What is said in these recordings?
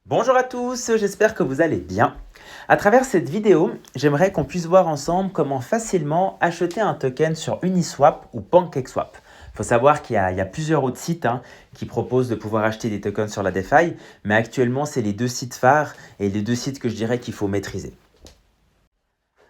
Bonjour à tous, j'espère que vous allez bien. À travers cette vidéo, j'aimerais qu'on puisse voir ensemble comment facilement acheter un token sur Uniswap ou PancakeSwap. Il faut savoir qu'il y a plusieurs autres sites qui proposent de pouvoir acheter des tokens sur la DeFi, mais actuellement, c'est les deux sites phares et les deux sites que je dirais qu'il faut maîtriser.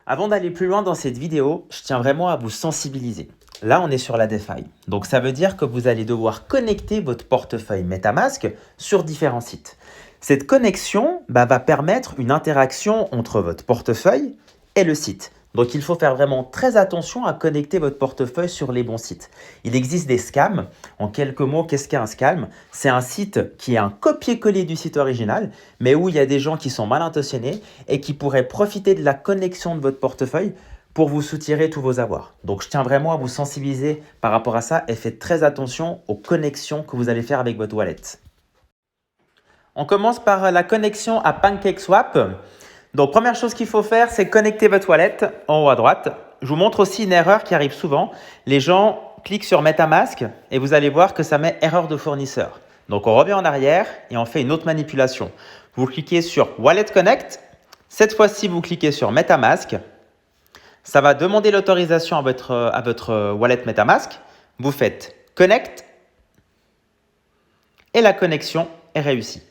Avant d'aller plus loin dans cette vidéo, je tiens vraiment à vous sensibiliser. Là, on est sur la DeFi. Donc, ça veut dire que vous allez devoir connecter votre portefeuille MetaMask sur différents sites. Cette connexion va permettre une interaction entre votre portefeuille et le site. Donc, il faut faire vraiment très attention à connecter votre portefeuille sur les bons sites. Il existe des scams. En quelques mots, qu'est-ce qu'un scam? C'est un site qui est un copier-coller du site original, mais où il y a des gens qui sont mal intentionnés et qui pourraient profiter de la connexion de votre portefeuille pour vous soutirer tous vos avoirs. Donc, je tiens vraiment à vous sensibiliser par rapport à ça et faites très attention aux connexions que vous allez faire avec votre wallet. On commence par la connexion à PancakeSwap. Donc, première chose qu'il faut faire, c'est connecter votre wallet en haut à droite. Je vous montre aussi une erreur qui arrive souvent. Les gens cliquent sur MetaMask et vous allez voir que ça met erreur de fournisseur. Donc, on revient en arrière et on fait une autre manipulation. Vous cliquez sur Wallet Connect. Cette fois-ci, vous cliquez sur MetaMask. Ça va demander l'autorisation à votre wallet MetaMask. Vous faites Connect et la connexion est réussie.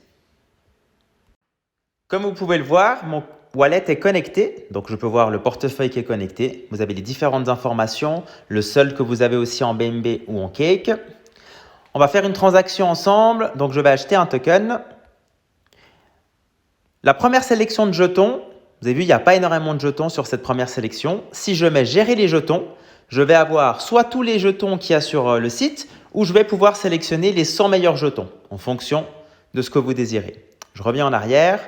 Comme vous pouvez le voir, mon wallet est connecté, donc je peux voir le portefeuille qui est connecté. Vous avez les différentes informations, le solde que vous avez aussi en BNB ou en Cake. On va faire une transaction ensemble, donc je vais acheter un token. La première sélection de jetons, vous avez vu, il n'y a pas énormément de jetons sur cette première sélection. Si je mets gérer les jetons, je vais avoir soit tous les jetons qu'il y a sur le site, ou je vais pouvoir sélectionner les 100 meilleurs jetons en fonction de ce que vous désirez. Je reviens en arrière.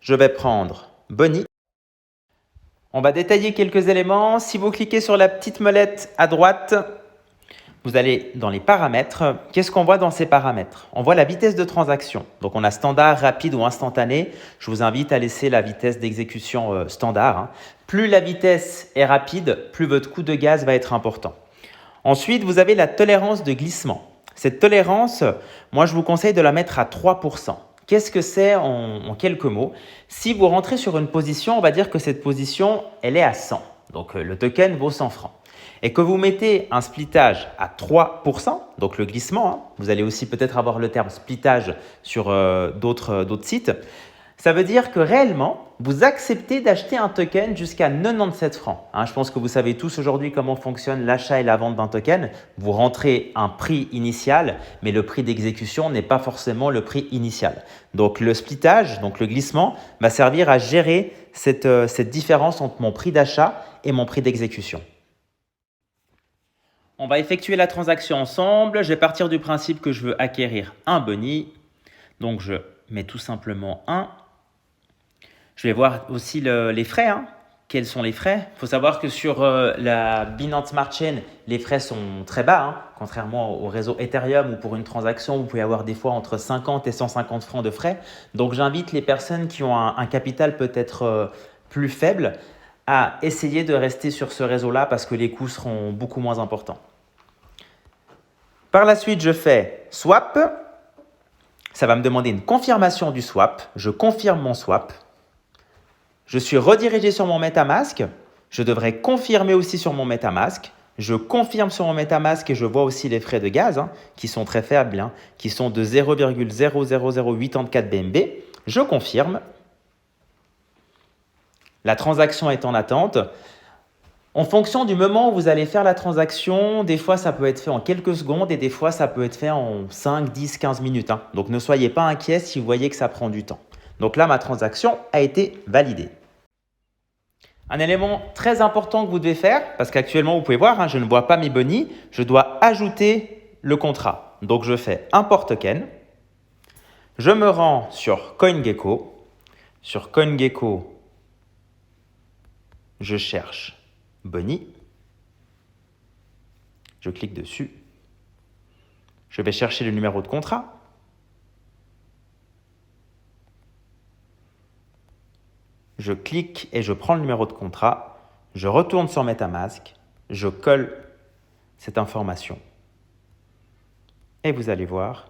Je vais prendre Bonnie. On va détailler quelques éléments. Si vous cliquez sur la petite molette à droite, vous allez dans les paramètres. Qu'est-ce qu'on voit dans ces paramètres? On voit la vitesse de transaction. Donc, on a standard, rapide ou instantané. Je vous invite à laisser la vitesse d'exécution standard. Plus la vitesse est rapide, plus votre coût de gaz va être important. Ensuite, vous avez la tolérance de glissement. Cette tolérance, moi, je vous conseille de la mettre à 3%. Qu'est-ce que c'est en quelques mots? Si vous rentrez sur une position, on va dire que cette position, elle est à 100. Donc, le token vaut 100 francs. Et que vous mettez un splittage à 3%, donc le glissement, vous allez aussi peut-être avoir le terme splittage sur d'autres sites. Ça veut dire que réellement, vous acceptez d'acheter un token jusqu'à 97 francs. Je pense que vous savez tous aujourd'hui comment fonctionne l'achat et la vente d'un token. Vous rentrez un prix initial, mais le prix d'exécution n'est pas forcément le prix initial. Donc le splittage, donc le glissement, va servir à gérer cette différence entre mon prix d'achat et mon prix d'exécution. On va effectuer la transaction ensemble. Je vais partir du principe que je veux acquérir un Bonnie. Donc je mets tout simplement 1. Je vais voir aussi les frais. Quels sont les frais? Il faut savoir que sur la Binance Smart Chain, les frais sont très bas. Contrairement au réseau Ethereum où pour une transaction, vous pouvez avoir des fois entre 50 et 150 francs de frais. Donc, j'invite les personnes qui ont un capital peut-être plus faible à essayer de rester sur ce réseau-là parce que les coûts seront beaucoup moins importants. Par la suite, je fais Swap. Ça va me demander une confirmation du swap. Je confirme mon swap. Je suis redirigé sur mon MetaMask. Je devrais confirmer aussi sur mon MetaMask. Je confirme sur mon MetaMask et je vois aussi les frais de gaz qui sont très faibles, qui sont de 0,00084 BNB. Je confirme. La transaction est en attente. En fonction du moment où vous allez faire la transaction, des fois ça peut être fait en quelques secondes et des fois ça peut être fait en 5, 10, 15 minutes. Donc ne soyez pas inquiets si vous voyez que ça prend du temps. Donc là, ma transaction a été validée. Un élément très important que vous devez faire, parce qu'actuellement, vous pouvez voir, je ne vois pas mes bonnies, je dois ajouter le contrat. Donc, je fais import token. Je me rends sur CoinGecko. Sur CoinGecko, je cherche Bonnie. Je clique dessus. Je vais chercher le numéro de contrat. Je clique et je prends le numéro de contrat. Je retourne sur MetaMask. Je colle cette information. Et vous allez voir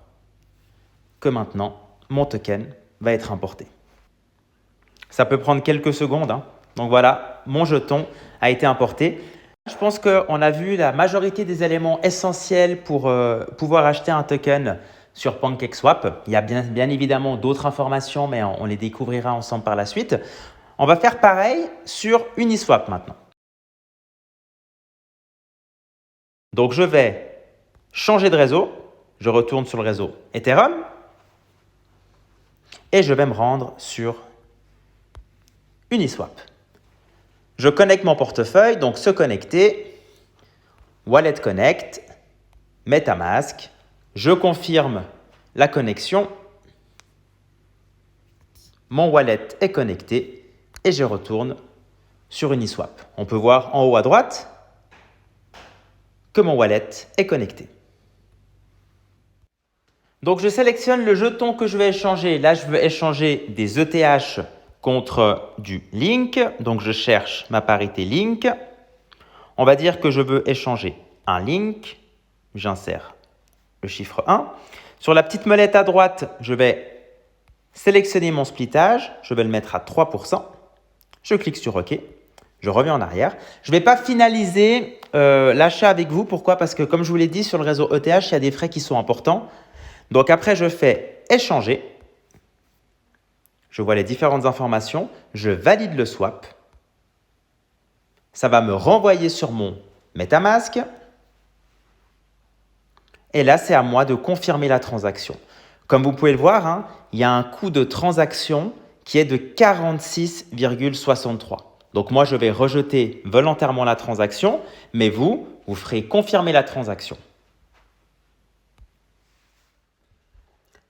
que maintenant, mon token va être importé. Ça peut prendre quelques secondes, hein. Donc voilà, mon jeton a été importé. Je pense qu'on a vu la majorité des éléments essentiels pour pouvoir acheter un token sur PancakeSwap. Il y a bien évidemment d'autres informations, mais on les découvrira ensemble par la suite. On va faire pareil sur Uniswap maintenant. Donc je vais changer de réseau. Je retourne sur le réseau Ethereum et je vais me rendre sur Uniswap. Je connecte mon portefeuille, donc se connecter, Wallet Connect, MetaMask. Je confirme la connexion. Mon wallet est connecté et je retourne sur Uniswap. On peut voir en haut à droite que mon wallet est connecté. Donc je sélectionne le jeton que je vais échanger. Là, je veux échanger des ETH contre du Link. Donc je cherche ma parité Link. On va dire que je veux échanger un Link. J'insère le chiffre 1. Sur la petite molette à droite, je vais sélectionner mon splittage. Je vais le mettre à 3%. Je clique sur OK. Je reviens en arrière. Je ne vais pas finaliser l'achat avec vous. Pourquoi? Parce que comme je vous l'ai dit, sur le réseau ETH, il y a des frais qui sont importants. Donc après, je fais échanger. Je vois les différentes informations. Je valide le swap. Ça va me renvoyer sur mon MetaMask. Et là, c'est à moi de confirmer la transaction. Comme vous pouvez le voir, hein, il y a un coût de transaction qui est de 46,63. Donc moi, je vais rejeter volontairement la transaction, mais vous ferez confirmer la transaction.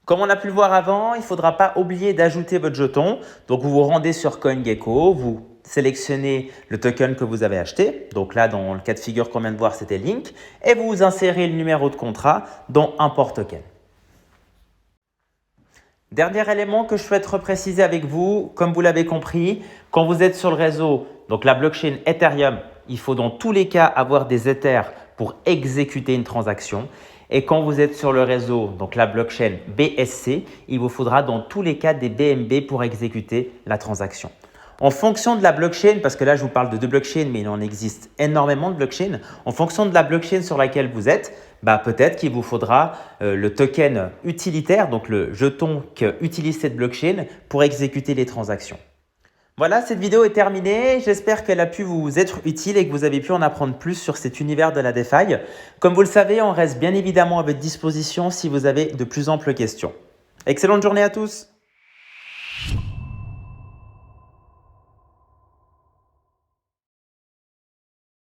Comme on a pu le voir avant, il ne faudra pas oublier d'ajouter votre jeton. Donc vous vous rendez sur CoinGecko, vous sélectionnez le token que vous avez acheté. Donc là, dans le cas de figure qu'on vient de voir, c'était Link. Et vous insérez le numéro de contrat dans Import Token. Dernier élément que je souhaite repréciser avec vous, comme vous l'avez compris, quand vous êtes sur le réseau, donc la blockchain Ethereum, il faut dans tous les cas avoir des Ethers pour exécuter une transaction. Et quand vous êtes sur le réseau, donc la blockchain BSC, il vous faudra dans tous les cas des BNB pour exécuter la transaction. En fonction de la blockchain, parce que là je vous parle de deux blockchains, mais il en existe énormément de blockchains. En fonction de la blockchain sur laquelle vous êtes, peut-être qu'il vous faudra le token utilitaire, donc le jeton qu'utilise cette blockchain pour exécuter les transactions. Voilà, cette vidéo est terminée. J'espère qu'elle a pu vous être utile et que vous avez pu en apprendre plus sur cet univers de la DeFi. Comme vous le savez, on reste bien évidemment à votre disposition si vous avez de plus amples questions. Excellente journée à tous!